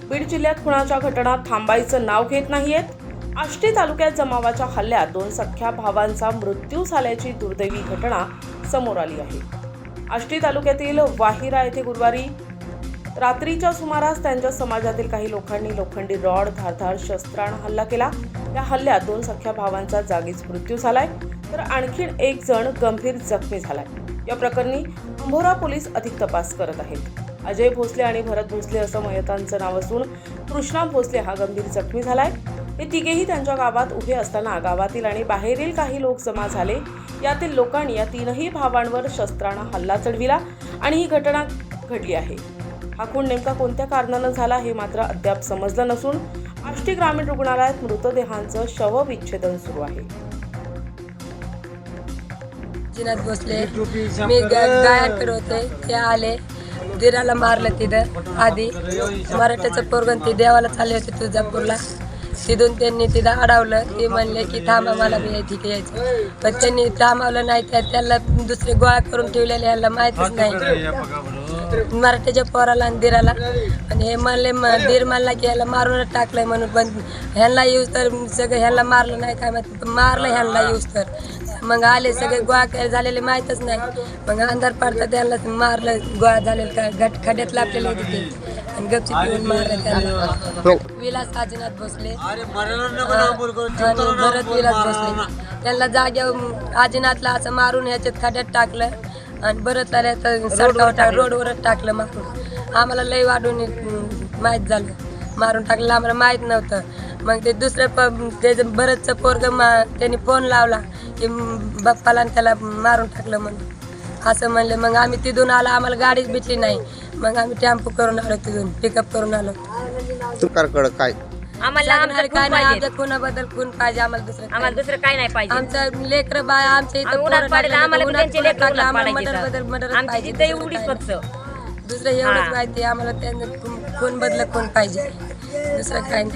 बीड जिल्ह्यात खुनाच्या घटना थांबायचं नाव घेत नाहीयेत। आष्टी तालुक्यात जमावाच्या हल्ल्यात 2 सख्ख्या भावांचा मृत्यू झाल्याची दुर्दैवी घटना समोर आली आहे। आष्टी तालुक्यातील वाहिरा येथे गुरुवारी रात्रीच्या सुमारास त्यांच्या समाजातील काही लोकांनी लोखंडी रॉड, धारदार शस्त्राने हल्ला केला। या हल्ल्यात 2 सख्ख्या भावांचा जागीच मृत्यू झालाय, तर आणखीन एक जण गंभीर जखमी झालाय। या प्रकरणी अंभोरा पोलीस अधिक तपास करत आहेत। अजय भोसले आणि भरत भोसले असं मयतांचं नाव असून कृष्णा भोसले हा गंभीर जखमी झालाय। हे तिघेही त्यांच्या गावात उभे असताना गावातील आणि बाहेरील काही लोक जमा झाले। यातील लोकांनी या 3ही भावांवर शस्त्राने हल्ला चढविला आणि ही घटना घडली आहे। हा खून नेमका कोणत्या कारणाने झाला हे मात्र अद्याप समजलं नसून आष्टी ग्रामीण रुग्णालयात मृतदेहांचं शवविच्छेदन सुरू आहे। जिनात भोसले मी गायकडे होते, ते आले, दिराला मारलं तिथं आधी। मराठ्याचं पोरगण ते देवाला चालले होते तुळजापूरला, तिथून त्यांनी तिथं अडवलं। ते म्हणले की थांबा, मला बी तिथे यायचं, पण त्यांनी थांबवलं नाही। त्याला दुसरे गोळा करून ठेवलेले याला माहीतच नाही मराठ्याच्या पोराला आणि दिराला। आणि हे म्हणले दीर म्हणला की याला मारूनच टाकलंय म्हणून, पण ह्यांना येऊस तर सगळं ह्यांना मारलं नाही काय माहिती, मारलं ह्यांना येऊस तर। मग आले सगळे गोळा झालेले माहीतच नाही, मग अंधार पडता त्यांना मारलं, गोळा झालेलं का खड्यात लापलेले होते ते, आणि गपचित येऊन मारलं त्यांना। विलास आजीनाथ भोसले आणि भरत विलास भोसले, त्यांना जाग्यावर आजीनाथला असं मारून ह्याच्यात खड्यात टाकलं आणि भरतला सडकावर रोडवरच टाकलं मारून। आम्हाला लय वाढून माहीत झालं, मारून टाकलं, आम्हाला माहीत नव्हतं। मग ते दुसरं ते भरतचं पोरगं त्यांनी फोन लावला की बाप्पाला त्याला मारून टाकलं म्हणून असं म्हणले। मग आम्ही तिथून आला, आम्हाला गाडीच भेटली नाही, मग आम्ही टेम्पो करून आलो, तिथून पिकअप करून आलो। तुमच्याकडे काय आम्हाला काय नाही, आमच्या खुनाबद्दल खून पाहिजे, आम्हाला दुसरं काय नाही पाहिजे। आमचं लेकर बाय आमच्या इथं दुसरं एवढंच माहिती, आम्हाला त्यांना खून बदल खून पाहिजे, दुसरं काय नाही।